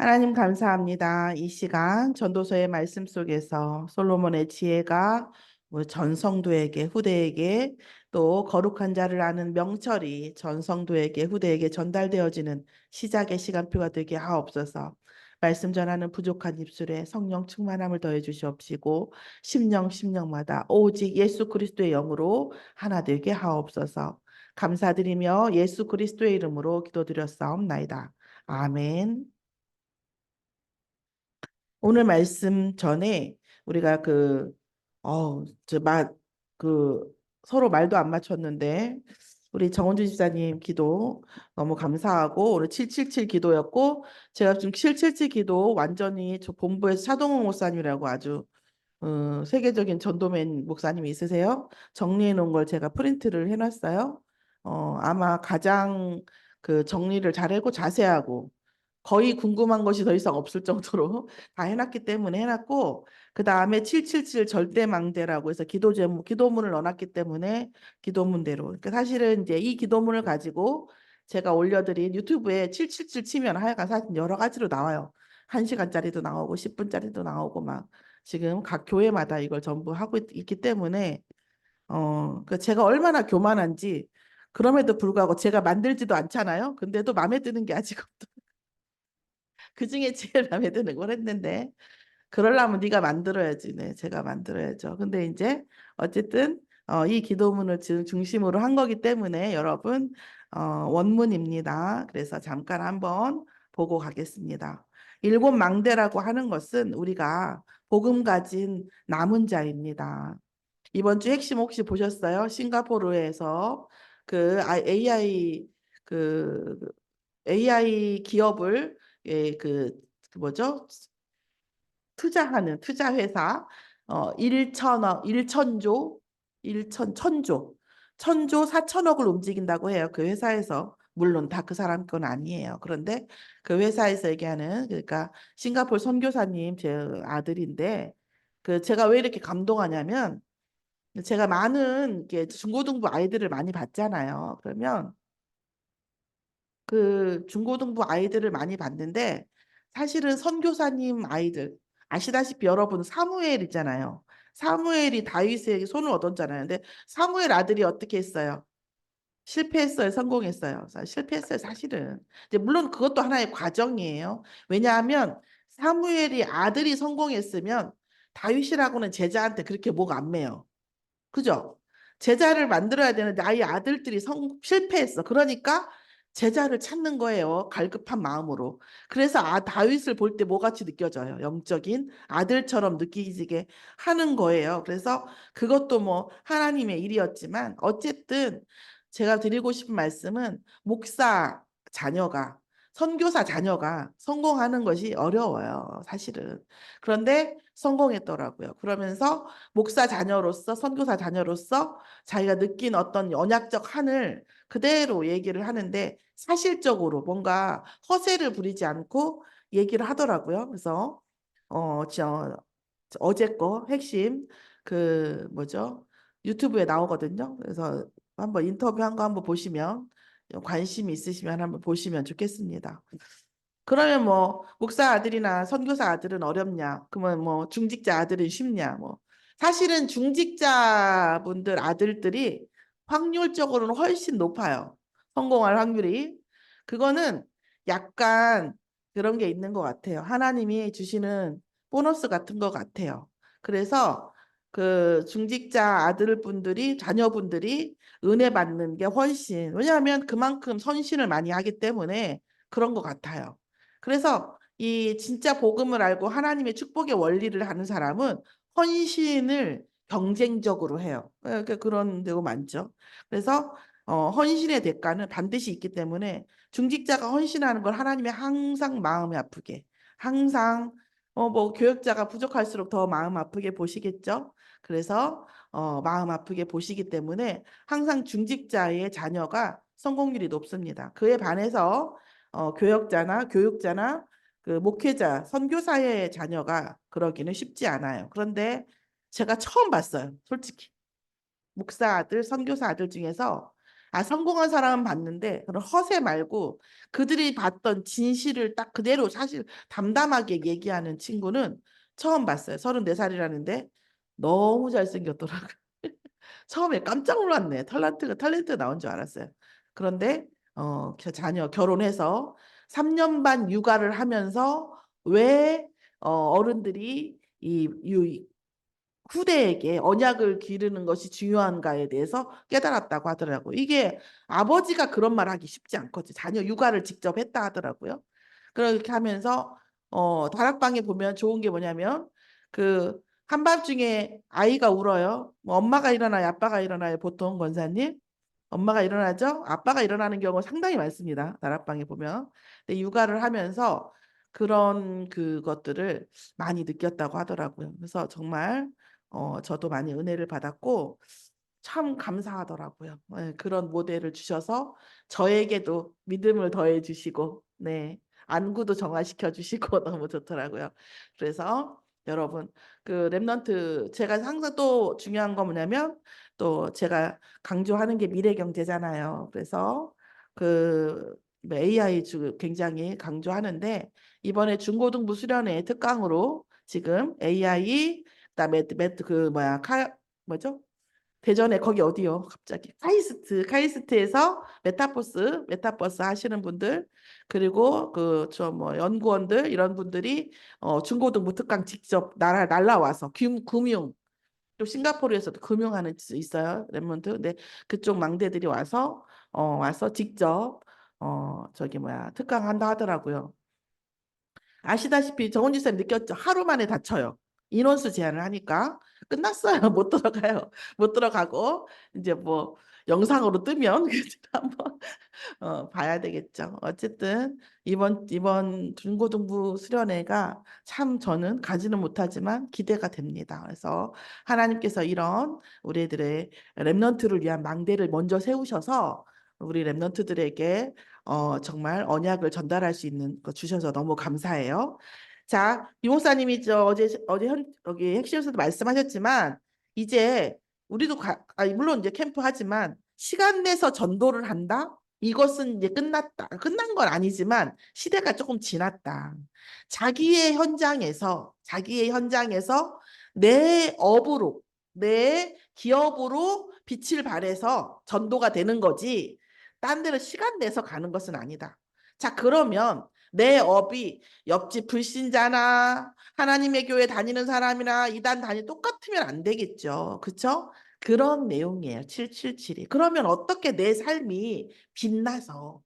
하나님 감사합니다. 이 시간 전도서의 말씀 속에서 솔로몬의 지혜가 전 성도에게 후대에게 또 거룩한 자를 아는 명철이 전 성도에게 후대에게 전달되어지는 시작의 시간표가 되게 하옵소서. 말씀 전하는 부족한 입술에 성령 충만함을 더해 주시옵시고 심령마다 오직 예수 그리스도의 영으로 하나 되게 하옵소서. 감사드리며 예수 그리스도의 이름으로 기도드렸사옵나이다. 아멘. 오늘 말씀 전에 우리가 그, 서로 말도 안 맞췄는데, 우리 정원주 집사님 기도 너무 감사하고, 오늘 777 기도였고, 제가 지금 777 기도 완전히 저 본부에서 차동호 목사님이라고 아주 세계적인 전도맨 목사님이 있으세요? 정리해 놓은 걸 제가 프린트를 해놨어요. 아마 가장 그 정리를 잘하고 자세하고 거의 궁금한 것이 더 이상 없을 정도로 다 해놨기 때문에 해놨고 그 다음에 777 절대망대라고 해서 기도 제목, 기도문을 넣어놨기 때문에 기도문대로. 그러니까 사실은 이제 이 기도문을 가지고 제가 올려드린 유튜브에 777 치면 하여간 사실 여러 가지로 나와요. 1시간짜리도 나오고 10분짜리도 나오고 막 지금 각 교회마다 이걸 전부 하고 있기 때문에 그 제가 얼마나 교만한지 그럼에도 불구하고 제가 만들지도 않잖아요. 근데도 마음에 드는 게 아직 그 중에 제일 마음에 드는 걸 했는데 그러려면 네가 만들어야지. 네, 제가 만들어야죠. 근데 이제 어쨌든 이 기도문을 지금 중심으로 한 거기 때문에 여러분 원문입니다. 그래서 잠깐 한번 보고 가겠습니다. 일곱 망대라고 하는 것은 우리가 복음 가진 남은 자입니다. 이번 주 핵심 혹시 보셨어요? 싱가포르에서 AI 그 AI 기업을 그 뭐죠? 투자하는 투자회사 1천억, 1천조, 천조 4천억을 움직인다고 해요. 그 회사에서. 물론 다 그 사람 건 아니에요. 그런데 그 회사에서 얘기하는 그러니까 싱가포르 선교사님 제 아들인데 그 제가 왜 이렇게 감동하냐면 제가 많은 중고등부 아이들을 많이 봤잖아요. 그러면 그 중고등부 아이들을 많이 봤는데 사실은 선교사님 아이들 아시다시피 여러분 사무엘 있잖아요. 사무엘이 다윗에게 손을 얻었잖아요. 근데 사무엘 아들이 어떻게 했어요? 실패했어요? 성공했어요? 실패했어요, 사실은. 이제 물론 그것도 하나의 과정이에요. 왜냐하면 사무엘이 아들이 성공했으면 다윗이라고는 제자한테 그렇게 목 안 매요. 그죠? 제자를 만들어야 되는데 아예 아들들이 실패했어. 그러니까 제자를 찾는 거예요. 갈급한 마음으로. 그래서 다윗을 볼 때 뭐같이 느껴져요. 영적인 아들처럼 느끼게 하는 거예요. 그래서 그것도 뭐 하나님의 일이었지만 어쨌든 제가 드리고 싶은 말씀은 목사 자녀가 선교사 자녀가 성공하는 것이 어려워요. 사실은. 그런데 성공했더라고요. 그러면서 목사 자녀로서 선교사 자녀로서 자기가 느낀 어떤 언약적 한을 그대로 얘기를 하는데 사실적으로 뭔가 허세를 부리지 않고 얘기를 하더라고요. 그래서 어제 거 핵심 그 뭐죠? 유튜브에 나오거든요. 그래서 한번 인터뷰한 거 한번 보시면 관심이 있으시면 한번 보시면 좋겠습니다. 그러면 뭐 목사 아들이나 선교사 아들은 어렵냐? 그러면 뭐 중직자 아들은 쉽냐? 뭐 사실은 중직자분들 아들들이 확률적으로는 훨씬 높아요. 성공할 확률이. 그거는 약간 그런 게 있는 것 같아요. 하나님이 주시는 보너스 같은 것 같아요. 그래서 그 중직자 아들분들이 자녀분들이 은혜 받는 게 훨씬 왜냐하면 그만큼 선신을 많이 하기 때문에 그런 것 같아요. 그래서 이 진짜 복음을 알고 하나님의 축복의 원리를 하는 사람은 헌신을 경쟁적으로 해요. 그러니까 그런 데가 많죠. 그래서 헌신의 대가는 반드시 있기 때문에 중직자가 헌신하는 걸 하나님이 항상 마음이 아프게 항상 뭐 교역자가 부족할수록 더 마음 아프게 보시겠죠. 그래서 마음 아프게 보시기 때문에 항상 중직자의 자녀가 성공률이 높습니다. 그에 반해서 교역자나 교육자나 그 목회자, 선교사의 자녀가 그러기는 쉽지 않아요. 그런데 제가 처음 봤어요. 솔직히. 목사 아들, 선교사 아들 중에서 성공한 사람은 봤는데 그런 허세 말고 그들이 봤던 진실을 딱 그대로 사실 담담하게 얘기하는 친구는 처음 봤어요. 34살이라는데 너무 잘생겼더라고요. 처음에 깜짝 놀랐네. 탤런트가 나온 줄 알았어요. 그런데 자녀 결혼해서 3년 반 육아를 하면서 왜 어른들이 이 후대에게 언약을 기르는 것이 중요한가에 대해서 깨달았다고 하더라고요. 이게 아버지가 그런 말 하기 쉽지 않거든요. 자녀 육아를 직접 했다 하더라고요. 그렇게 하면서 다락방에 보면 좋은 게 뭐냐면 그 한밤중에 아이가 울어요. 뭐 엄마가 일어나요, 아빠가 일어나요, 보통 권사님? 엄마가 일어나죠? 아빠가 일어나는 경우 상당히 많습니다. 다락방에 보면. 근데 육아를 하면서 그런 그것들을 많이 느꼈다고 하더라고요. 그래서 정말 저도 많이 은혜를 받았고 참 감사하더라고요. 네, 그런 모델을 주셔서 저에게도 믿음을 더해 주시고, 네, 안구도 정화시켜 주시고 너무 좋더라고요. 그래서 여러분, 그 랩넌트 제가 항상 또 중요한 거 뭐냐면 또 제가 강조하는 게 미래 경제잖아요. 그래서 그 AI 굉장히 강조하는데 이번에 중고등부 수련회 특강으로 지금 AI 그다음에 그 뭐야 뭐죠? 대전에 거기 어디요? 갑자기 카이스트에서 메타버스 하시는 분들 그리고 그 저 뭐 연구원들 이런 분들이 중고등부 특강 직접 날라와서 금융 또 싱가포르에서도 금융하는 수 있어요. 랩몬트. 근데 그쪽 망대들이 와서 직접 저기 뭐야 특강한다 하더라고요. 아시다시피 정은지 선생님 느꼈죠? 하루 만에 다쳐요. 인원수 제한을 하니까 끝났어요. 못 들어가요. 못 들어가고 이제 뭐 영상으로 뜨면 한번 봐야 되겠죠. 어쨌든 이번 중고등부 수련회가 참 저는 가지는 못하지만 기대가 됩니다. 그래서 하나님께서 이런 우리들의 렘넌트를 위한 망대를 먼저 세우셔서 우리 렘넌트들에게 정말 언약을 전달할 수 있는 거 주셔서 너무 감사해요. 자, 유 목사님이 여기 핵심에서도 말씀하셨지만 이제 우리도 물론 이제 캠프 하지만 시간 내서 전도를 한다? 이것은 이제 끝났다. 끝난 건 아니지만 시대가 조금 지났다. 자기의 현장에서 내 업으로, 내 기업으로 빛을 발해서 전도가 되는 거지. 딴 데로 시간 내서 가는 것은 아니다. 자, 그러면 내 업이 옆집 불신자나 하나님의 교회 다니는 사람이나 이단 똑같으면 안 되겠죠. 그쵸? 그런 내용이에요. 777이. 그러면 어떻게 내 삶이 빛나서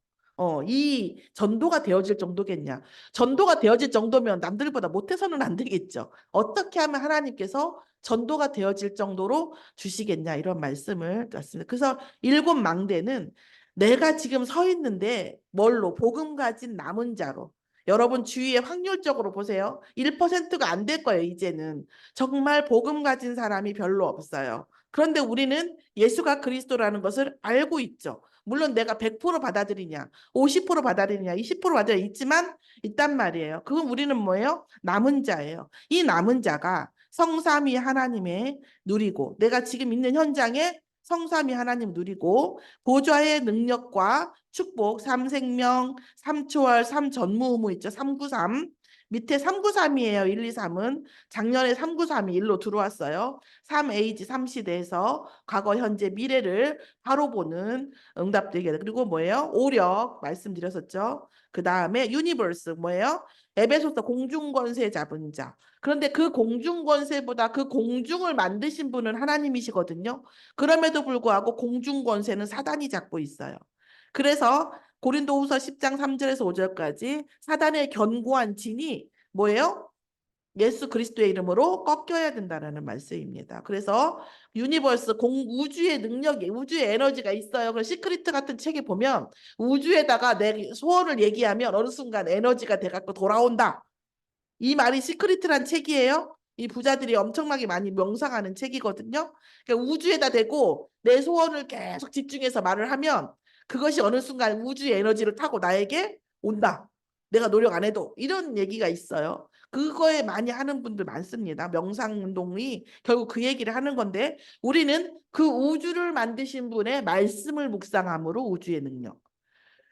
이 전도가 되어질 정도겠냐. 전도가 되어질 정도면 남들보다 못해서는 안 되겠죠. 어떻게 하면 하나님께서 전도가 되어질 정도로 주시겠냐 이런 말씀을 드렸습니다. 그래서 일곱 망대는 내가 지금 서 있는데 뭘로 복음 가진 남은 자로 여러분 주위에 확률적으로 보세요. 1%가 안 될 거예요. 이제는 정말 복음 가진 사람이 별로 없어요. 그런데 우리는 예수가 그리스도라는 것을 알고 있죠. 물론 내가 100% 받아들이냐, 50% 받아들이냐, 20% 받아들이냐 있단 말이에요. 그건 우리는 뭐예요? 남은 자예요. 이 남은 자가 성삼위 하나님의 누리고 내가 지금 있는 현장에 성삼위 하나님 누리고 보좌의 능력과 축복, 삼생명, 삼초월, 삼전무후무 있죠. 393. 밑에 393이에요. 1, 2, 3은. 작년에 393이 일로 들어왔어요. 3에이지 3시대에서 과거, 현재, 미래를 바로 보는 응답되게. 그리고 뭐예요? 오력 말씀드렸었죠. 그 다음에 유니버스 뭐예요? 에베소서 공중권세 잡은 자. 그런데 그 공중권세보다 그 공중을 만드신 분은 하나님이시거든요. 그럼에도 불구하고 공중권세는 사단이 잡고 있어요. 그래서 고린도후서 10장 3절에서 5절까지 사단의 견고한 진이 뭐예요? 예수 그리스도의 이름으로 꺾여야 된다는 말씀입니다. 그래서 유니버스 우주의 능력이 우주의 에너지가 있어요. 그 시크리트 같은 책에 보면 우주에다가 내 소원을 얘기하면 어느 순간 에너지가 돼갖고 돌아온다. 이 말이 시크리트란 책이에요. 이 부자들이 엄청나게 많이 명상하는 책이거든요. 그러니까 우주에다 대고 내 소원을 계속 집중해서 말을 하면 그것이 어느 순간 우주의 에너지를 타고 나에게 온다. 내가 노력 안 해도 이런 얘기가 있어요. 그거에 많이 하는 분들 많습니다. 명상운동이 결국 그 얘기를 하는 건데 우리는 그 우주를 만드신 분의 말씀을 묵상함으로 우주의 능력.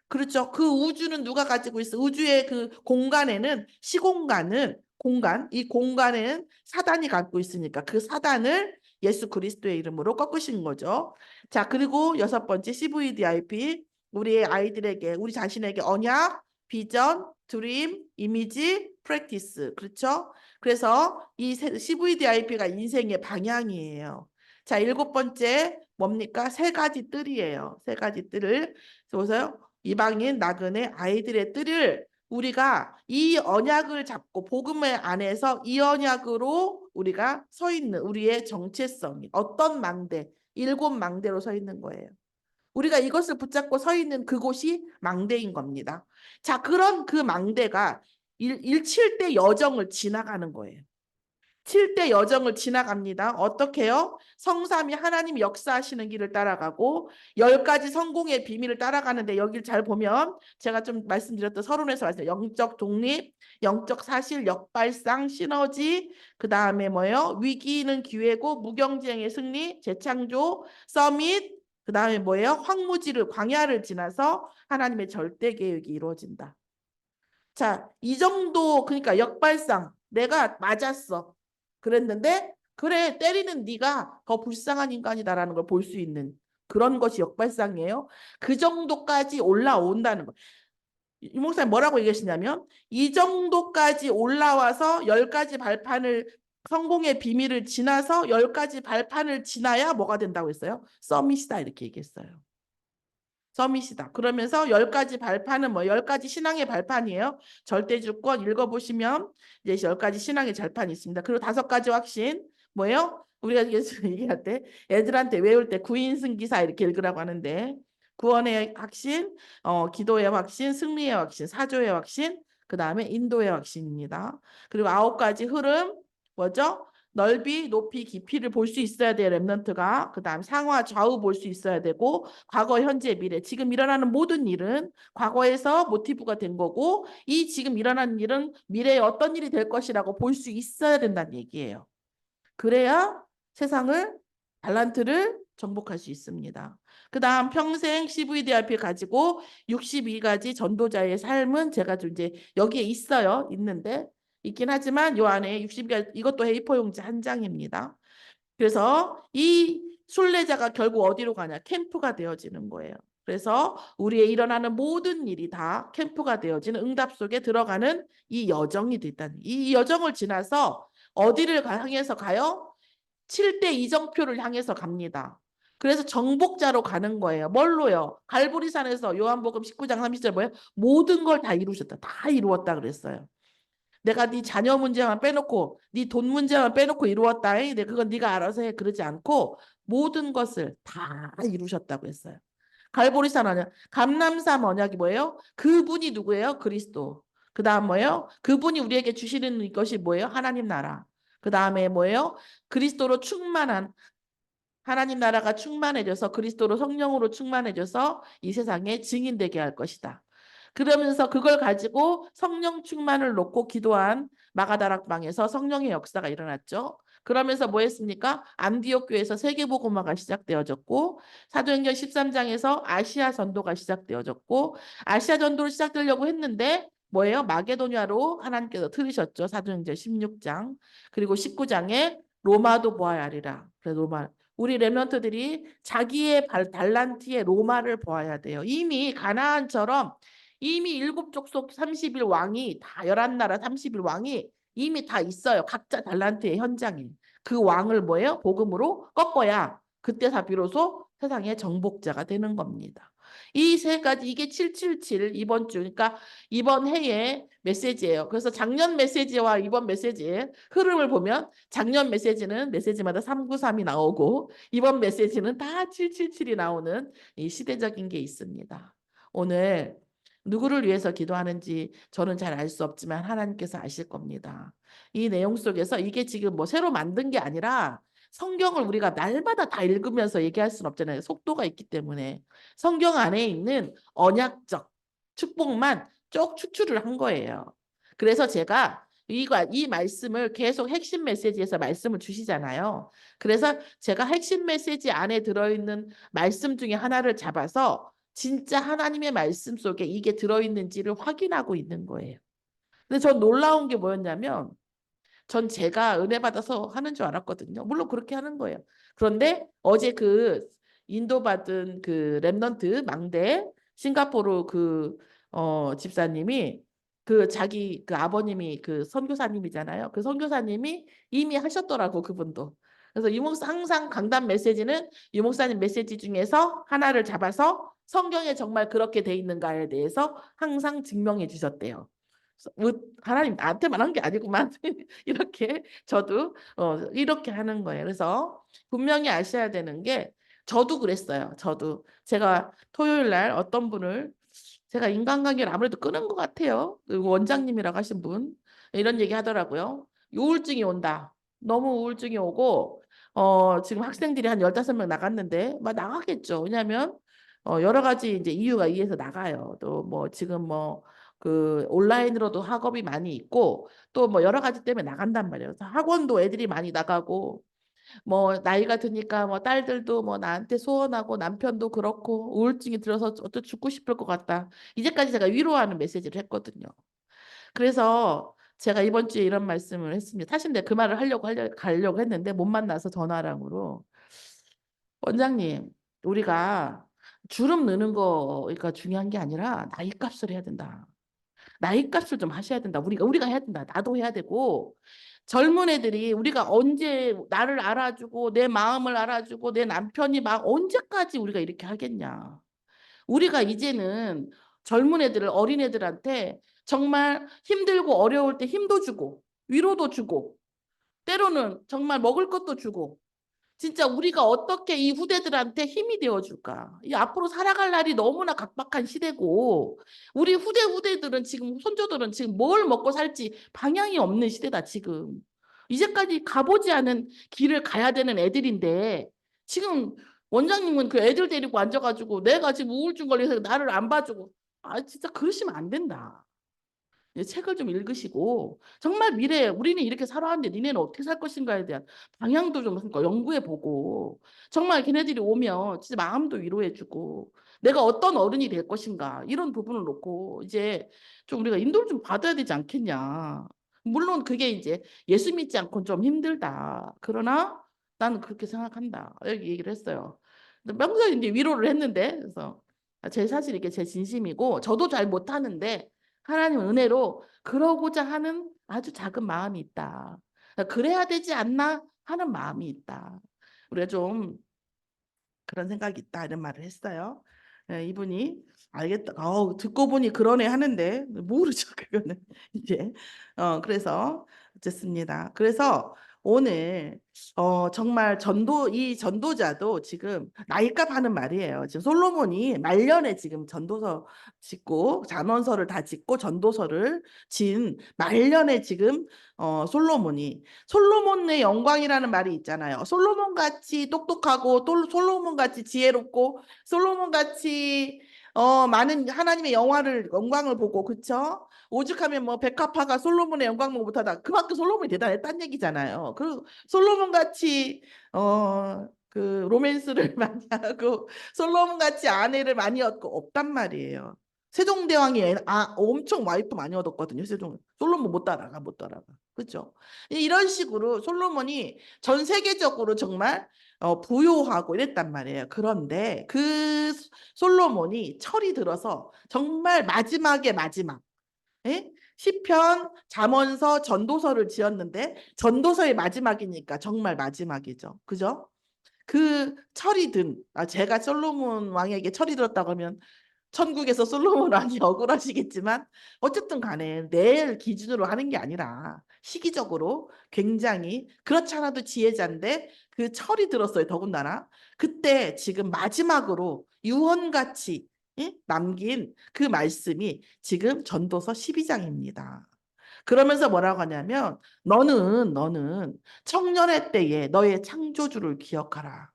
그렇죠. 그 우주는 누가 가지고 있어? 우주의 그 공간에는 시공간은 공간, 이 공간에는 사단이 갖고 있으니까 그 사단을 예수 그리스도의 이름으로 꺾으신 거죠. 자, 그리고 여섯 번째 CVDIP 우리의 아이들에게 우리 자신에게 언약, 비전, 드림, 이미지, 프랙티스. 그렇죠? 그래서 이 CVDIP가 인생의 방향이에요. 자, 일곱 번째 뭡니까? 세 가지 뜰이에요. 세 가지 뜰을 보세요. 이방인 나그네 아이들의 뜰을 우리가 이 언약을 잡고 복음의 안에서 이 언약으로 우리가 서 있는 우리의 정체성이 어떤 망대, 일곱 망대로 서 있는 거예요. 우리가 이것을 붙잡고 서 있는 그곳이 망대인 겁니다. 자, 그런 그 망대가 일칠대 여정을 지나가는 거예요. 7대 여정을 지나갑니다. 어떻게요? 성삼이 하나님 역사하시는 길을 따라가고 10가지 성공의 비밀을 따라가는데 여기를 잘 보면 제가 좀 말씀드렸던 서론에서 말씀 영적 독립, 영적 사실, 역발상, 시너지, 그 다음에 뭐예요? 위기는 기회고 무경쟁의 승리, 재창조, 서밋, 그 다음에 뭐예요? 황무지를 광야를 지나서 하나님의 절대 계획이 이루어진다. 자, 이 정도 그러니까 역발상 내가 맞았어. 그랬는데 그래 때리는 네가 더 불쌍한 인간이다라는 걸 볼 수 있는 그런 것이 역발상이에요. 그 정도까지 올라온다는 거. 이 목사님 뭐라고 얘기하시냐면 이 정도까지 올라와서 10가지 발판을 성공의 비밀을 지나서 10가지 발판을 지나야 뭐가 된다고 했어요? 서밋이다 이렇게 얘기했어요. 서밋이다. 그러면서 10가지 발판은 뭐 10가지 신앙의 발판이에요. 절대주권 읽어보시면 이제 10가지 신앙의 발판이 있습니다. 그리고 5가지 확신 뭐예요? 우리가 얘기할 때 애들한테 외울 때 구인승기사 이렇게 읽으라고 하는데 구원의 확신, 기도의 확신, 승리의 확신, 사조의 확신, 그 다음에 인도의 확신입니다. 그리고 9가지 흐름 뭐죠? 넓이, 높이, 깊이를 볼 수 있어야 돼요. 랩넌트가. 그 다음 상하, 좌우 볼 수 있어야 되고 과거, 현재, 미래. 지금 일어나는 모든 일은 과거에서 모티브가 된 거고 이 지금 일어나는 일은 미래에 어떤 일이 될 것이라고 볼 수 있어야 된다는 얘기예요. 그래야 세상을 달란트를 정복할 수 있습니다. 그 다음 평생 CVDRP 가지고 62가지 전도자의 삶은 제가 좀 이제 여기에 있어요. 있는데 있긴 하지만 요 안에 62가지 이것도 A4 용지 한 장입니다. 그래서 이 순례자가 결국 어디로 가냐? 캠프가 되어지는 거예요. 그래서 우리의 일어나는 모든 일이 다 캠프가 되어지는 응답 속에 들어가는 이 여정이 됐다는 이 여정을 지나서 어디를 향해서 가요? 7대 이정표를 향해서 갑니다. 그래서 정복자로 가는 거예요. 뭘로요? 갈보리산에서 요한복음 19장 30절 뭐예요? 모든 걸 다 이루셨다. 다 이루었다 그랬어요. 내가 네 자녀 문제만 빼놓고 네 돈 문제만 빼놓고 이루었다. 근데 그건 네가 알아서 해. 그러지 않고 모든 것을 다 이루셨다고 했어요. 갈보리산 언약, 감람산 언약이 뭐예요? 그분이 누구예요? 그리스도. 그 다음 뭐예요? 그분이 우리에게 주시는 것이 뭐예요? 하나님 나라. 그 다음에 뭐예요? 그리스도로 충만한 하나님 나라가 충만해져서 그리스도로 성령으로 충만해져서 이 세상에 증인되게 할 것이다. 그러면서 그걸 가지고 성령 충만을 놓고 기도한 마가다락방에서 성령의 역사가 일어났죠. 그러면서 뭐 했습니까? 안디옥 교회에서 세계복음화가 시작되어졌고 사도행전 13장에서 아시아 전도가 시작되어졌고 아시아 전도를 시작되려고 했는데 뭐예요? 마게도냐로 하나님께서 들으셨죠. 사도행전 16장 그리고 19장에 로마도 보아야 하리라. 그래서 로마 우리 렘넌트들이 자기의 달란트의 로마를 보아야 돼요. 이미 가나안처럼 이미 일곱 족속 30일 왕이 다 11나라 30일 왕이 이미 다 있어요. 각자 달란트의 현장에. 그 왕을 뭐예요? 복음으로 꺾어야 그때 다 비로소 세상의 정복자가 되는 겁니다. 이 세 가지 이게 777 이번 주 그러니까 이번 해의 메시지예요. 그래서 작년 메시지와 이번 메시지의 흐름을 보면 작년 메시지는 메시지마다 393이 나오고 이번 메시지는 다 777이 나오는 이 시대적인 게 있습니다. 오늘 누구를 위해서 기도하는지 저는 잘 알 수 없지만 하나님께서 아실 겁니다. 이 내용 속에서 이게 지금 뭐 새로 만든 게 아니라 성경을 우리가 날마다 다 읽으면서 얘기할 수는 없잖아요. 속도가 있기 때문에. 성경 안에 있는 언약적 축복만 쭉 추출을 한 거예요. 그래서 제가 이 말씀을 계속 핵심 메시지에서 말씀을 주시잖아요. 그래서 제가 핵심 메시지 안에 들어있는 말씀 중에 하나를 잡아서 진짜 하나님의 말씀 속에 이게 들어있는지를 확인하고 있는 거예요. 근데 전 놀라운 게 뭐였냐면 전 제가 은혜 받아서 하는 줄 알았거든요. 물론 그렇게 하는 거예요. 그런데 어제 그 인도받은 그 렘넌트 망대 싱가포르 그 집사님이 그 자기 그 아버님이 그 선교사님이잖아요. 그 선교사님이 이미 하셨더라고 그분도. 그래서 이 목사 항상 강단 메시지는 이 목사님 메시지 중에서 하나를 잡아서 성경에 정말 그렇게 돼 있는가에 대해서 항상 증명해 주셨대요. 하나님 나한테만 한 게 아니구만. 이렇게 저도 이렇게 하는 거예요. 그래서 분명히 아셔야 되는 게 저도 그랬어요. 저도 제가 토요일 날 어떤 분을 제가 인간관계를 아무래도 끊은 것 같아요. 그 원장님이라고 하신 분 이런 얘기 하더라고요. 우울증이 온다. 너무 우울증이 오고 지금 학생들이 한 15명 나갔는데 막 나가겠죠. 왜냐하면 여러 가지 이제 이유가 이해서 나가요. 또 뭐 지금 뭐 그 온라인으로도 학업이 많이 있고 또 뭐 여러 가지 때문에 나간단 말이에요. 그래서 학원도 애들이 많이 나가고 뭐 나이가 드니까 뭐 딸들도 뭐 나한테 소원하고 남편도 그렇고 우울증이 들어서 어쩌 죽고 싶을 것 같다. 이제까지 제가 위로하는 메시지를 했거든요. 그래서 제가 이번 주에 이런 말씀을 했습니다. 사실 내가 그 말을 가려고 했는데 못 만나서 전화랑으로 원장님 우리가 주름 느는 거가 중요한 게 아니라 나이 값을 해야 된다. 나이 값을 좀 하셔야 된다. 우리가 해야 된다. 나도 해야 되고 젊은 애들이 우리가 언제 나를 알아주고 내 마음을 알아주고 내 남편이 막 언제까지 우리가 이렇게 하겠냐. 우리가 이제는 젊은 애들을 어린 애들한테 정말 힘들고 어려울 때 힘도 주고 위로도 주고 때로는 정말 먹을 것도 주고 진짜 우리가 어떻게 이 후대들한테 힘이 되어줄까? 이 앞으로 살아갈 날이 너무나 각박한 시대고 우리 후대들은 지금 손주들은 지금 뭘 먹고 살지 방향이 없는 시대다 지금. 이제까지 가보지 않은 길을 가야 되는 애들인데 지금 원장님은 그 애들 데리고 앉아가지고 내가 지금 우울증 걸려서 나를 안 봐주고 진짜 그러시면 안 된다. 책을 좀 읽으시고 정말 미래에 우리는 이렇게 살아왔는데 니네는 어떻게 살 것인가에 대한 방향도 좀 그러니까 연구해보고 정말 걔네들이 오면 진짜 마음도 위로해주고 내가 어떤 어른이 될 것인가 이런 부분을 놓고 이제 좀 우리가 인도를 좀 받아야 되지 않겠냐. 물론 그게 이제 예수 믿지 않고는 좀 힘들다. 그러나 나는 그렇게 생각한다. 이렇게 얘기를 했어요. 평소에 이제 위로를 했는데 그래서 제 사실 이게 제 진심이고 저도 잘 못하는데 하나님 은혜로 그러고자 하는 아주 작은 마음이 있다. 그래야 되지 않나 하는 마음이 있다. 우리가 좀 그런 생각이 있다 이런 말을 했어요. 이분이 알겠다. 듣고 보니 그러네 하는데 모르죠 그거는 이제 그래서 어쨌습니다. 그래서 오늘 정말 이 전도자도 지금 나이값 하는 말이에요. 지금 솔로몬이 말년에 지금 전도서 짓고 잠언서를 다 짓고 전도서를 진 말년에 지금 솔로몬의 영광이라는 말이 있잖아요. 솔로몬 같이 똑똑하고 또 솔로몬 같이 지혜롭고 솔로몬 같이 많은 하나님의 영광을 보고 그쵸? 오죽하면 뭐 백합화가 솔로몬의 영광을 못하다. 그만큼 솔로몬이 대단했다는 얘기잖아요. 그 솔로몬 같이 그 로맨스를 많이 하고 솔로몬 같이 아내를 많이 얻고 없단 말이에요. 세종대왕이 엄청 와이프 많이 얻었거든요. 솔로몬 못 따라가. 그렇죠? 이런 식으로 솔로몬이 전 세계적으로 정말 부요하고 이랬단 말이에요. 그런데 그 솔로몬이 철이 들어서 정말 마지막에 마지막 시편, 잠언서, 전도서를 지었는데 전도서의 마지막이니까 정말 마지막이죠. 그죠? 그 철이 제가 솔로몬 왕에게 철이 들었다고 하면 천국에서 솔로몬 왕이 억울하시겠지만 어쨌든 간에 내 기준으로 하는 게 아니라 시기적으로 굉장히 그렇지 않아도 지혜자인데 그 철이 들었어요. 더군다나 그때 지금 마지막으로 유언같이 남긴 그 말씀이 지금 전도서 12장입니다. 그러면서 뭐라고 하냐면 너는 청년의 때에 너의 창조주를 기억하라.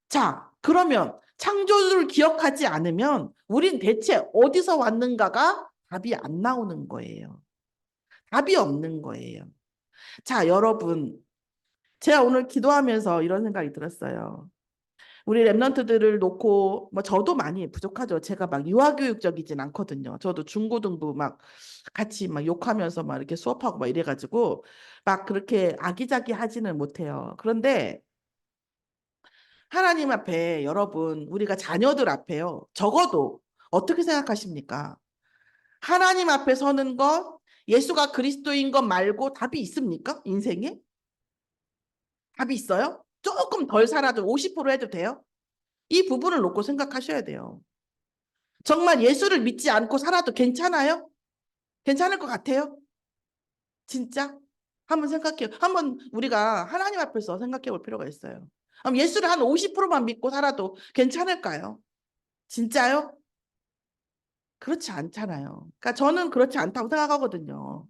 자, 그러면 창조주를 기억하지 않으면 우린 대체 어디서 왔는가가 답이 안 나오는 거예요. 답이 없는 거예요. 자, 여러분, 제가 오늘 기도하면서 이런 생각이 들었어요. 우리 랩런트들을 놓고 뭐 저도 많이 부족하죠. 제가 막 유아교육적이진 않거든요. 저도 중고등부 막 같이 막 욕하면서 막 이렇게 수업하고 막 이래가지고 막 그렇게 아기자기하지는 못해요. 그런데 하나님 앞에 여러분 우리가 자녀들 앞에요. 적어도 어떻게 생각하십니까? 하나님 앞에 서는 것 예수가 그리스도인 것 말고 답이 있습니까? 인생에? 답이 있어요? 조금 덜 살아도 50% 해도 돼요? 이 부분을 놓고 생각하셔야 돼요. 정말 예수를 믿지 않고 살아도 괜찮아요? 괜찮을 것 같아요? 진짜? 한번 생각해요. 한번 우리가 하나님 앞에서 생각해 볼 필요가 있어요. 그럼 예수를 한 50%만 믿고 살아도 괜찮을까요? 진짜요? 그렇지 않잖아요. 그러니까 저는 그렇지 않다고 생각하거든요.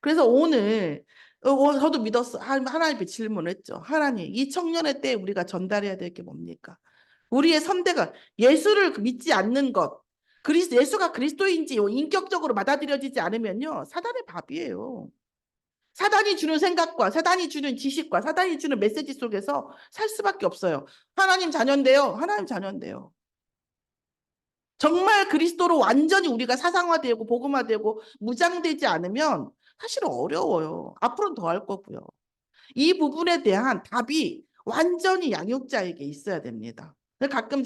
그래서 오늘 저도 믿었어. 하나님께 질문을 했죠. 하나님, 이 청년의 때에 우리가 전달해야 될 게 뭡니까? 우리의 선대가 예수를 믿지 않는 것, 예수가 그리스도인지 인격적으로 받아들여지지 않으면요, 사단의 밥이에요. 사단이 주는 생각과 사단이 주는 지식과 사단이 주는 메시지 속에서 살 수밖에 없어요. 하나님 자녀인데요. 하나님 자녀인데요. 정말 그리스도로 완전히 우리가 사상화되고 복음화되고 무장되지 않으면 사실 어려워요. 앞으로는 더 할 거고요. 이 부분에 대한 답이 완전히 양육자에게 있어야 됩니다. 가끔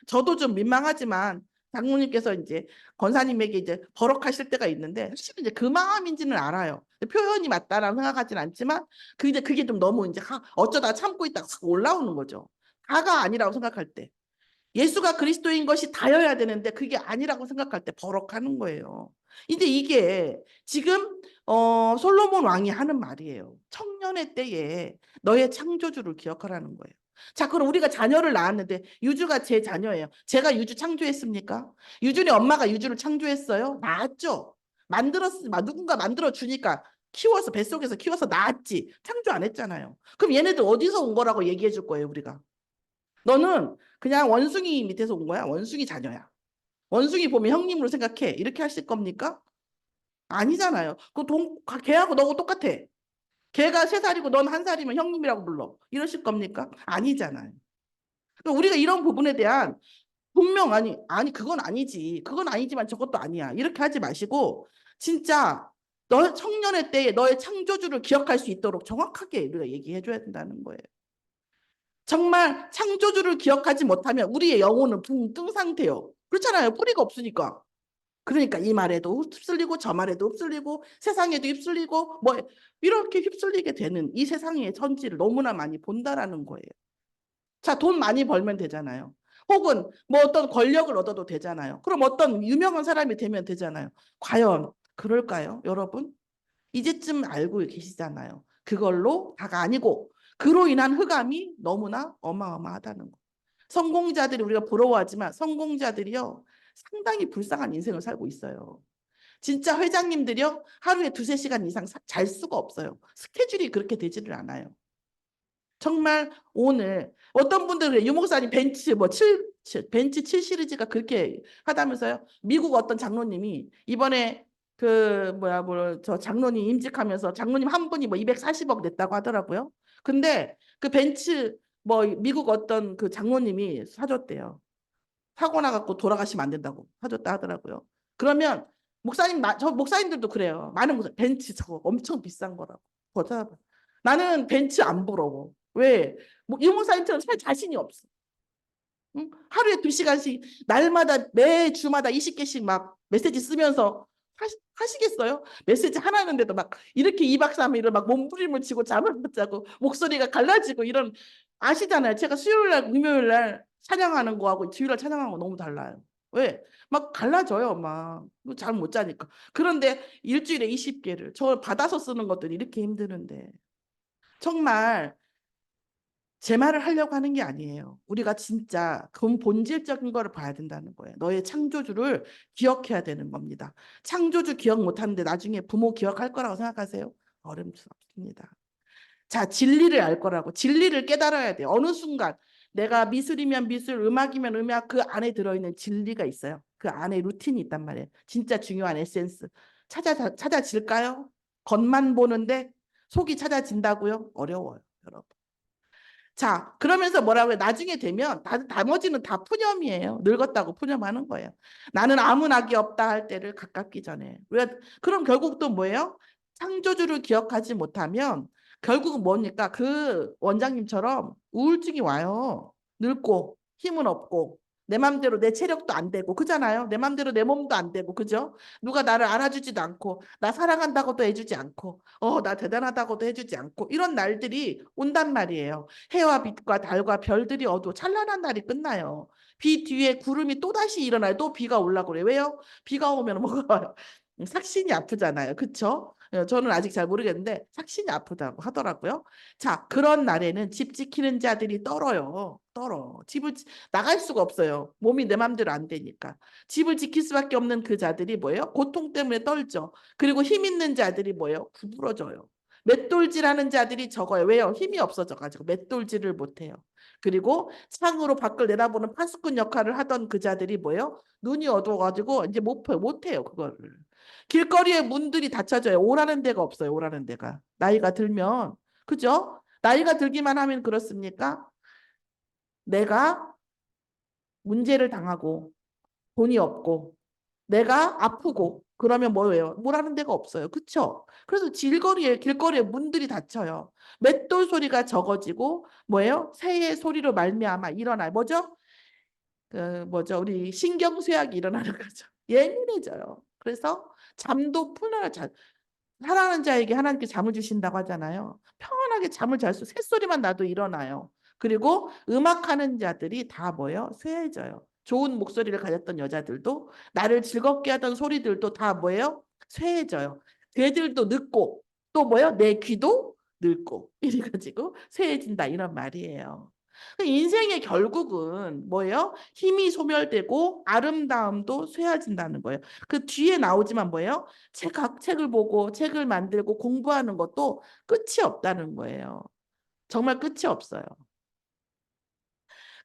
저도 좀 민망하지만 장로님께서 이제 권사님에게 이제 버럭하실 때가 있는데 사실은 이제 그 마음인지는 알아요. 표현이 맞다라고 생각하진 않지만 그게 좀 너무 이제 어쩌다 참고 있다가 올라오는 거죠. 다가 아니라고 생각할 때. 예수가 그리스도인 것이 다여야 되는데 그게 아니라고 생각할 때 버럭하는 거예요. 이제 이게 지금 솔로몬 왕이 하는 말이에요. 청년의 때에 너의 창조주를 기억하라는 거예요. 자, 그럼 우리가 자녀를 낳았는데 유주가 제 자녀예요. 제가 유주 창조했습니까? 유준이 엄마가 유주를 창조했어요? 낳았죠. 누군가 만들어 주니까 키워서 뱃속에서 키워서 낳았지. 창조 안 했잖아요. 그럼 얘네들 어디서 온 거라고 얘기해 줄 거예요, 우리가. 너는 그냥 원숭이 밑에서 온 거야. 원숭이 자녀야. 원숭이 보면 형님으로 생각해. 이렇게 하실 겁니까? 아니잖아요. 걔하고 너하고 똑같아. 걔가 3살이고 넌 1살이면 형님이라고 불러. 이러실 겁니까? 아니잖아요. 그러니까 우리가 이런 부분에 대한 분명 아니 그건 아니지. 그건 아니지만 저것도 아니야. 이렇게 하지 마시고 진짜 너 청년의 때에 너의 창조주를 기억할 수 있도록 정확하게 우리가 얘기해 줘야 된다는 거예요. 정말 창조주를 기억하지 못하면 우리의 영혼은 붕 뜬 상태요. 그렇잖아요. 뿌리가 없으니까. 그러니까 이 말에도 휩쓸리고 저 말에도 휩쓸리고 세상에도 휩쓸리고 뭐 이렇게 휩쓸리게 되는 이 세상의 천지를 너무나 많이 본다라는 거예요. 자, 돈 많이 벌면 되잖아요. 혹은 뭐 어떤 권력을 얻어도 되잖아요. 그럼 어떤 유명한 사람이 되면 되잖아요. 과연 그럴까요, 여러분? 이제쯤 알고 계시잖아요. 그걸로 다가 아니고 그로 인한 흑암이 너무나 어마어마하다는 거. 성공자들이 우리가 부러워하지만 성공자들이요. 상당히 불쌍한 인생을 살고 있어요. 진짜 회장님들이요. 하루에 2~3시간 이상 잘 수가 없어요. 스케줄이 그렇게 되지를 않아요. 정말 오늘 어떤 분들은 유목사님 벤츠 7 시리즈가 그렇게 하다면서요. 미국 어떤 장로님이 이번에 저 장로님 임직하면서 장로님 한 분이 뭐 240억 냈다고 하더라고요. 근데 그 벤츠 미국 어떤 그 장로님이 사줬대요. 사고 나갖고 돌아가시면 안 된다고 사줬다 하더라고요. 그러면 저 목사님들도 그래요. 많은 벤츠 저거 엄청 비싼 거라고. 보자. 나는 벤츠 안 부러워. 왜? 이 목사님처럼 살 자신이 없어. 응? 하루에 2시간씩 날마다 매주마다 20개씩 막 메시지 쓰면서 하시겠어요? 메시지 하나 하는데도 막 이렇게 2박 3일을 막 몸부림을 치고 잠을 못 자고 목소리가 갈라지고 이런 아시잖아요. 제가 수요일 날 금요일 날 찬양하는 거하고 주일날 찬양하는 거 너무 달라요. 왜? 막 갈라져요, 막. 잠 못 자니까. 그런데 일주일에 20개를 저 받아서 쓰는 것들이 이렇게 힘드는데 정말 제 말을 하려고 하는 게 아니에요. 우리가 진짜 본질적인 거를 봐야 된다는 거예요. 너의 창조주를 기억해야 되는 겁니다. 창조주 기억 못하는데 나중에 부모 기억할 거라고 생각하세요? 어림없습니다. 자, 진리를 알 거라고. 진리를 깨달아야 돼요. 어느 순간 내가 미술이면 미술, 음악이면 음악 그 안에 들어있는 진리가 있어요. 그 안에 루틴이 있단 말이에요. 진짜 중요한 에센스. 찾아질까요? 겉만 보는데 속이 찾아진다고요? 어려워요, 여러분. 자, 그러면서 뭐라고요? 나중에 되면 나머지는 다 푸념이에요. 늙었다고 푸념하는 거예요. 나는 아무 낙이 없다 할 때를 가깝기 전에. 왜? 그럼 결국 또 뭐예요? 창조주를 기억하지 못하면 결국은 뭡니까? 그 원장님처럼 우울증이 와요. 늙고 힘은 없고 내 맘대로 내 체력도 안 되고 그잖아요. 내 맘대로 내 몸도 안 되고 그죠? 누가 나를 알아주지도 않고 나 사랑한다고도 해주지 않고 나 대단하다고도 해주지 않고 이런 날들이 온단 말이에요. 해와 빛과 달과 별들이 어두워 찬란한 날이 끝나요. 비 뒤에 구름이 또다시 일어나요. 또 비가 올라고 그래요. 왜요? 비가 오면 뭐가 와요? 삭신이 아프잖아요. 그쵸? 저는 아직 잘 모르겠는데 삭신이 아프다고 하더라고요. 자, 그런 날에는 집 지키는 자들이 떨어요. 떨어. 나갈 수가 없어요. 몸이 내 맘대로 안 되니까. 집을 지킬 수밖에 없는 그 자들이 뭐예요? 고통 때문에 떨죠. 그리고 힘 있는 자들이 뭐예요? 구부러져요. 맷돌질하는 자들이 적어요. 왜요? 힘이 없어져가지고 맷돌질을 못해요. 그리고 창으로 밖을 내다보는 파수꾼 역할을 하던 그 자들이 뭐예요? 눈이 어두워가지고 이제 못해요. 그거를. 길거리에 문들이 닫혀져요. 오라는 데가 없어요. 오라는 데가. 나이가 들면. 그죠? 나이가 들기만 하면 그렇습니까? 내가 문제를 당하고 돈이 없고 내가 아프고 그러면 뭐예요? 뭐라는 데가 없어요. 그렇죠? 그래서 길거리에 문들이 닫혀요. 맷돌 소리가 적어지고 뭐예요? 새의 소리로 말미암아 일어나요. 뭐죠? 뭐죠? 우리 신경쇠약이 일어나는 거죠. 예민해져요. 그래서 잠도 풀려요. 사랑하는 자에게 하나님께 잠을 주신다고 하잖아요. 평안하게 잠을 잘 수, 새소리만 나도 일어나요. 그리고 음악하는 자들이 다 뭐예요? 쇠해져요. 좋은 목소리를 가졌던 여자들도 나를 즐겁게 하던 소리들도 다 뭐예요? 쇠해져요. 걔들도 늙고 또 뭐예요? 내 귀도 늙고 이래가지고 쇠해진다 이런 말이에요. 인생의 결국은 뭐예요? 힘이 소멸되고 아름다움도 쇠해진다는 거예요. 그 뒤에 나오지만 뭐예요? 책을 보고 책을 만들고 공부하는 것도 끝이 없다는 거예요. 정말 끝이 없어요.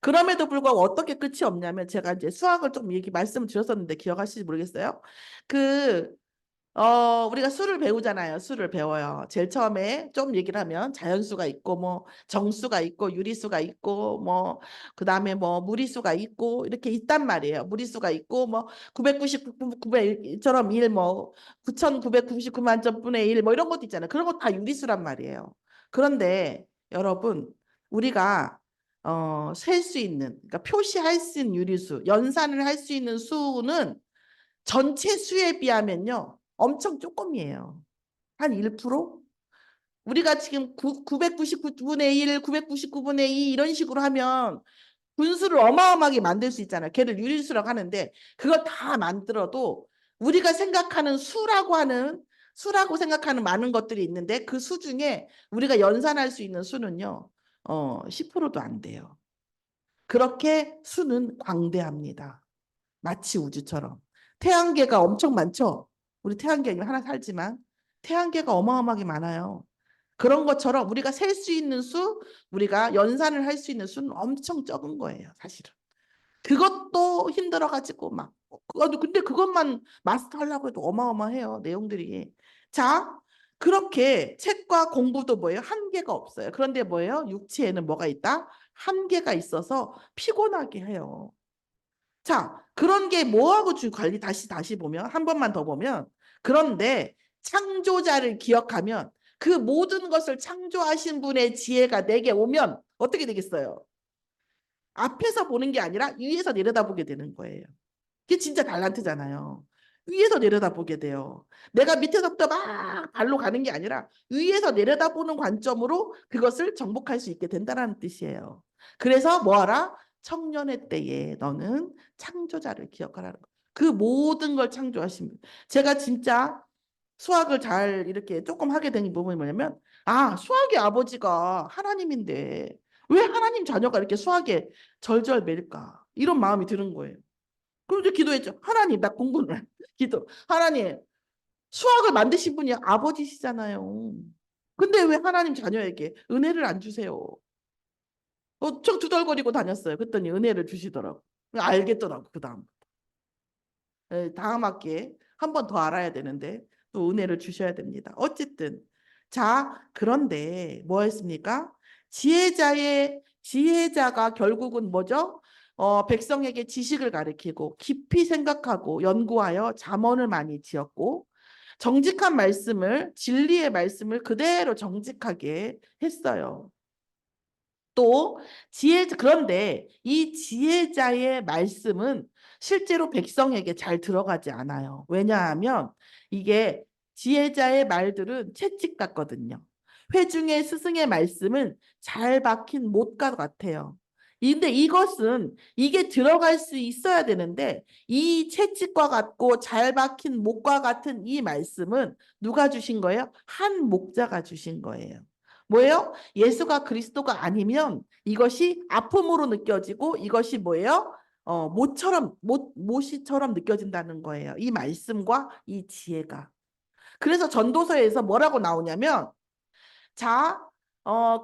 그럼에도 불구하고 어떻게 끝이 없냐면 제가 이제 수학을 좀 말씀을 드렸었는데 기억하실지 모르겠어요. 그 우리가 수를 배우잖아요. 수를 배워요. 제일 처음에 좀 얘기를 하면 자연수가 있고, 뭐, 정수가 있고, 유리수가 있고, 뭐, 그 다음에 뭐, 무리수가 있고, 이렇게 있단 말이에요. 무리수가 있고, 뭐, 999,900처럼 1, 뭐, 9,999만 점분의 1, 뭐, 이런 것도 있잖아요. 그런 거 다 유리수란 말이에요. 그런데 여러분, 우리가, 셀 수 있는, 그러니까 표시할 수 있는 유리수, 연산을 할 수 있는 수는 전체 수에 비하면요. 엄청 조금이에요. 한 1%? 우리가 지금 999분의 1, 999분의 2 이런 식으로 하면 분수를 어마어마하게 만들 수 있잖아요. 걔를 유리수라고 하는데 그걸 다 만들어도 우리가 생각하는 수라고 생각하는 많은 것들이 있는데 그 수 중에 우리가 연산할 수 있는 수는요. 10%도 안 돼요. 그렇게 수는 광대합니다. 마치 우주처럼. 태양계가 엄청 많죠. 우리 태양계 하나 살지만 태양계가 어마어마하게 많아요. 그런 것처럼 우리가 셀 수 있는 수, 우리가 연산을 할 수 있는 수는 엄청 적은 거예요, 사실은. 그것도 힘들어가지고 막 근데 그것만 마스터하려고 해도 어마어마해요, 내용들이. 자, 그렇게 책과 공부도 뭐예요? 한계가 없어요. 그런데 뭐예요? 육체에는 뭐가 있다? 한계가 있어서 피곤하게 해요. 자, 그런 게 뭐하고 관리 다시 보면 한 번만 더 보면 그런데 창조자를 기억하면 그 모든 것을 창조하신 분의 지혜가 내게 오면 어떻게 되겠어요? 앞에서 보는 게 아니라 위에서 내려다보게 되는 거예요. 그게 진짜 달란트잖아요. 위에서 내려다보게 돼요. 내가 밑에서부터 막 발로 가는 게 아니라 위에서 내려다보는 관점으로 그것을 정복할 수 있게 된다는 뜻이에요. 그래서 뭐하라? 청년의 때에 너는 창조자를 기억하라는 거. 그 모든 걸 창조하신 분. 제가 진짜 수학을 잘 이렇게 조금 하게 된 부분이 뭐냐면 수학의 아버지가 하나님인데 왜 하나님 자녀가 이렇게 수학에 절절맬까? 이런 마음이 드는 거예요. 그런데 기도했죠. 하나님, 나 공부를 기도. 하나님, 수학을 만드신 분이 아버지시잖아요. 근데 왜 하나님 자녀에게 은혜를 안 주세요? 엄청 두덜거리고 다녔어요. 그랬더니 은혜를 주시더라고. 알겠더라고, 그 다음. 다음 학기에 한 번 더 알아야 되는데 또 은혜를 주셔야 됩니다. 어쨌든 자, 그런데 뭐였습니까? 지혜자가 결국은 뭐죠? 백성에게 지식을 가르치고 깊이 생각하고 연구하여 잠언을 많이 지었고 정직한 말씀을 진리의 말씀을 그대로 정직하게 했어요. 또 그런데 이 지혜자의 말씀은 실제로 백성에게 잘 들어가지 않아요. 왜냐하면 이게 지혜자의 말들은 채찍 같거든요. 회중의 스승의 말씀은 잘 박힌 못과 같아요. 근데 이게 들어갈 수 있어야 되는데 이 채찍과 같고 잘 박힌 못과 같은 이 말씀은 누가 주신 거예요? 한 목자가 주신 거예요. 뭐예요? 예수가 그리스도가 아니면 이것이 아픔으로 느껴지고 이것이 뭐예요? 못이처럼 느껴진다는 거예요. 이 말씀과 이 지혜가. 그래서 전도서에서 뭐라고 나오냐면, 자,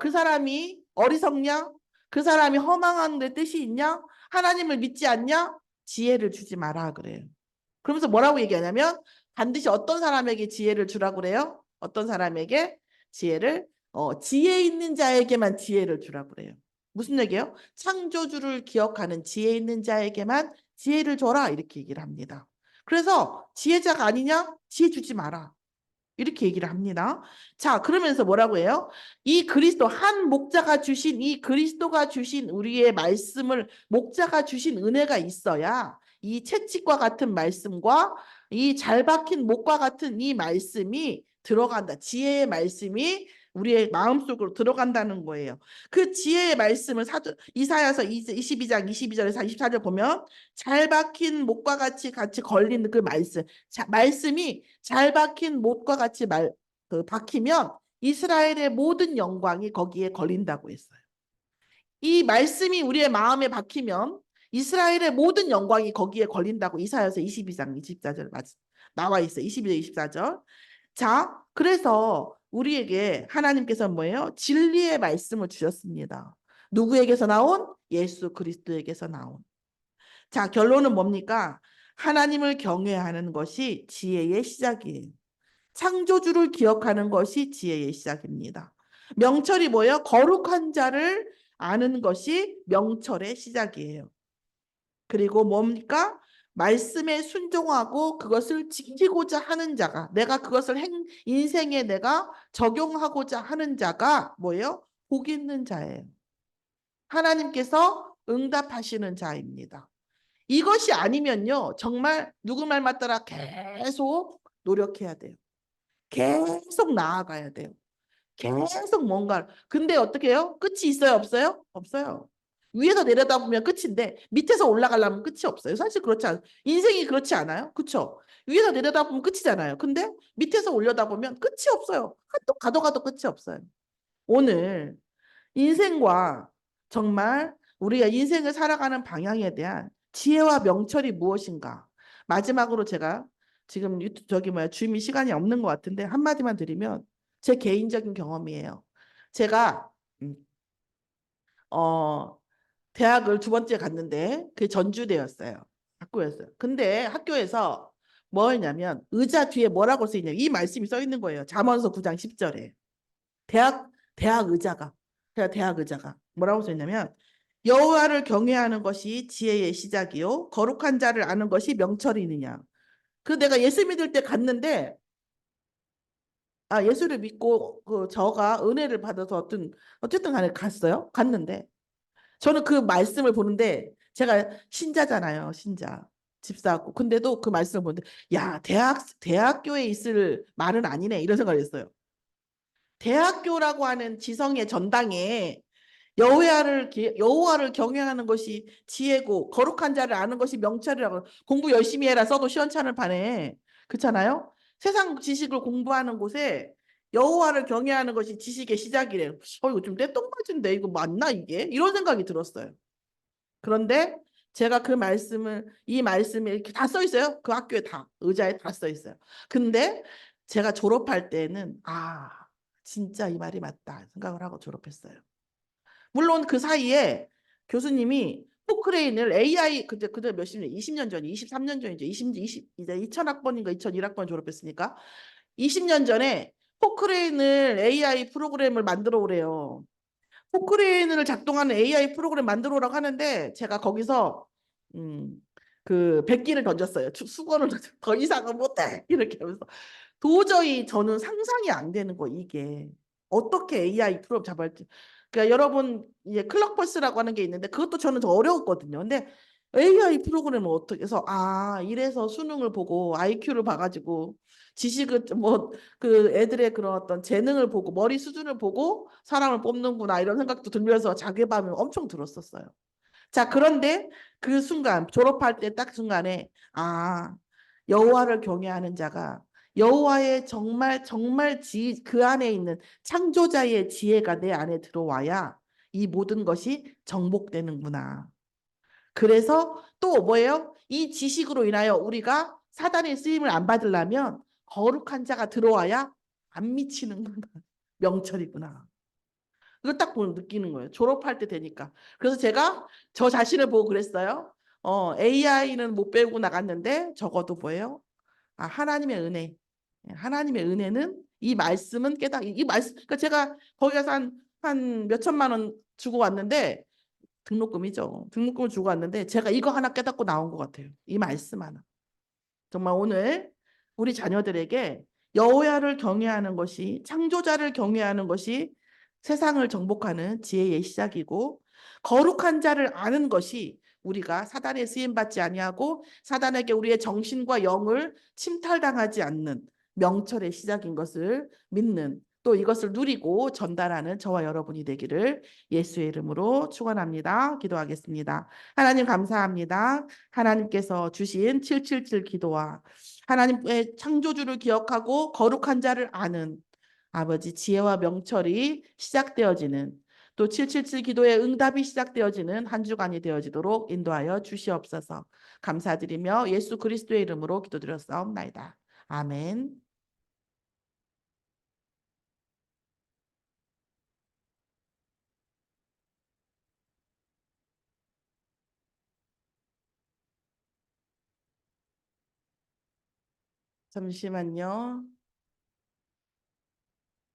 그 사람이 어리석냐? 그 사람이 허망한 데 뜻이 있냐? 하나님을 믿지 않냐? 지혜를 주지 마라 그래요. 그러면서 뭐라고 얘기하냐면 반드시 어떤 사람에게 지혜를 주라고 그래요? 어떤 사람에게 지혜를 지혜 있는 자에게만 지혜를 주라고 그래요. 무슨 얘기예요? 창조주를 기억하는 지혜 있는 자에게만 지혜를 줘라 이렇게 얘기를 합니다. 그래서 지혜자가 아니냐? 지혜 주지 마라. 이렇게 얘기를 합니다. 자, 그러면서 뭐라고 해요? 이 그리스도 한 목자가 주신 이 그리스도가 주신 우리의 말씀을 목자가 주신 은혜가 있어야 이 채찍과 같은 말씀과 이 잘 박힌 목과 같은 이 말씀이 들어간다. 지혜의 말씀이 우리의 마음속으로 들어간다는 거예요. 그 지혜의 말씀을 이사야서 22장 22절에서 24절 보면 잘 박힌 목과 같이 걸린 그 말씀이 잘 박힌 못과 같이 박히면 이스라엘의 모든 영광이 거기에 걸린다고 했어요. 이 말씀이 우리의 마음에 박히면 이스라엘의 모든 영광이 거기에 걸린다고 이사야서 22장 24절 나와 있어요. 22절 24절. 자, 그래서 우리에게 하나님께서 뭐예요? 진리의 말씀을 주셨습니다. 누구에게서 나온? 예수 그리스도에게서 나온. 자, 결론은 뭡니까? 하나님을 경외하는 것이 지혜의 시작이에요. 창조주를 기억하는 것이 지혜의 시작입니다. 명철이 뭐예요? 거룩한 자를 아는 것이 명철의 시작이에요. 그리고 뭡니까? 말씀에 순종하고 그것을 지키고자 하는 자가 내가 그것을 인생에 내가 적용하고자 하는 자가 뭐예요? 복 있는 자예요. 하나님께서 응답하시는 자입니다. 이것이 아니면요. 정말 누구 말 맞더라 계속 노력해야 돼요. 계속 나아가야 돼요. 계속 뭔가. 근데 어떻게 해요? 끝이 있어요? 없어요? 없어요. 위에서 내려다보면 끝인데 밑에서 올라가려면 끝이 없어요. 사실 그렇지 않아요. 인생이 그렇지 않아요? 그렇죠? 위에서 내려다보면 끝이잖아요. 근데 밑에서 올려다보면 끝이 없어요. 또 가도 끝이 없어요. 오늘 인생과 정말 우리가 인생을 살아가는 방향에 대한 지혜와 명철이 무엇인가? 마지막으로 제가 지금 주임이 시간이 없는 것 같은데 한마디만 드리면 제 개인적인 경험이에요. 제가 어, 대학을 두 번째 갔는데 그게 전주대였어요. 학교였어요. 근데 학교에서 뭐였냐면 의자 뒤에 뭐라고 써 있냐면 이 말씀이 써 있는 거예요. 잠언서 9장 10절에. 대학 대학 의자가 대학 의자가 뭐라고 써 있냐면 여호와를 경외하는 것이 지혜의 시작이요 거룩한 자를 아는 것이 명철이느냐. 그 내가 예수 믿을 때 갔는데 예수를 믿고 저가 은혜를 받아서 어쨌든 간에 갔는데 저는 그 말씀을 보는데 제가 신자잖아요. 신자. 집사고. 근데도 그 말씀을 보는데 야, 대학교에 있을 말은 아니네. 이런 생각을 했어요. 대학교라고 하는 지성의 전당에 여호와를 경외하는 것이 지혜고 거룩한 자를 아는 것이 명철이라고 공부 열심히 해라 써도 시원찮을 판에 그렇잖아요. 세상 지식을 공부하는 곳에 여호와를 경외하는 것이 지식의 시작이래. 이거 좀 떼똥맞은데 이거 맞나 이게? 이런 생각이 들었어요. 그런데 제가 이 말씀에 이렇게 다 써 있어요. 그 학교에 의자에 다 써 있어요. 근데 제가 졸업할 때는 진짜 이 말이 맞다 생각을 하고 졸업했어요. 물론 그 사이에 교수님이 포크레인을 AI 그때 몇십 년, 20년 전이 23년 전이죠. 이제 2000학번인가 2001학번 졸업했으니까 20년 전에 포크레인을 AI 프로그램을 만들어 오래요. 포크레인을 작동하는 AI 프로그램 만들어 오라고 하는데 제가 거기서 음, 그 100기를 던졌어요. 수고는 더 이상은 못해. 이렇게 하면서 도저히 저는 상상이 안 되는 거 이게 어떻게 AI 프로그램 잡을지. 그러니까 여러분 이제 클럭버스라고 하는 게 있는데 그것도 저는 더 어려웠거든요. 근데 AI 프로그램을 어떻게 해서 이래서 수능을 보고 IQ를 봐가지고 지식을 뭐 그 애들의 그런 어떤 재능을 보고 머리 수준을 보고 사람을 뽑는구나 이런 생각도 들면서 자괴감이 엄청 들었었어요. 자, 그런데 그 순간 졸업할 때 딱 순간에 여호와를 경외하는 자가 여호와의 정말 정말 그 안에 있는 창조자의 지혜가 내 안에 들어와야 이 모든 것이 정복되는구나. 그래서 또 뭐예요? 이 지식으로 인하여 우리가 사단의 쓰임을 안 받으려면 거룩한 자가 들어와야 안 미치는구나. 명철이구나. 이거 딱 보면 느끼는 거예요. 졸업할 때 되니까. 그래서 제가 저 자신을 보고 그랬어요. AI는 못 배우고 나갔는데 적어도 뭐예요? 하나님의 은혜. 하나님의 은혜는 이 말씀은 이 말씀, 그러니까 제가 거기 가서 한 몇천만 원 주고 왔는데 등록금이죠. 등록금을 주고 왔는데 제가 이거 하나 깨닫고 나온 것 같아요. 이 말씀 하나. 정말 오늘 우리 자녀들에게 여호와를 경외하는 것이 창조자를 경외하는 것이 세상을 정복하는 지혜의 시작이고 거룩한 자를 아는 것이 우리가 사단에 쓰임 받지 아니하고 사단에게 우리의 정신과 영을 침탈당하지 않는 명철의 시작인 것을 믿는 또 이것을 누리고 전달하는 저와 여러분이 되기를 예수의 이름으로 축원합니다. 기도하겠습니다. 하나님 감사합니다. 하나님께서 주신 777 기도와 하나님의 창조주를 기억하고 거룩한 자를 아는 아버지 지혜와 명철이 시작되어지는 또 777 기도의 응답이 시작되어지는 한 주간이 되어지도록 인도하여 주시옵소서. 감사드리며 예수 그리스도의 이름으로 기도드렸사옵나이다. 아멘. 잠시만요.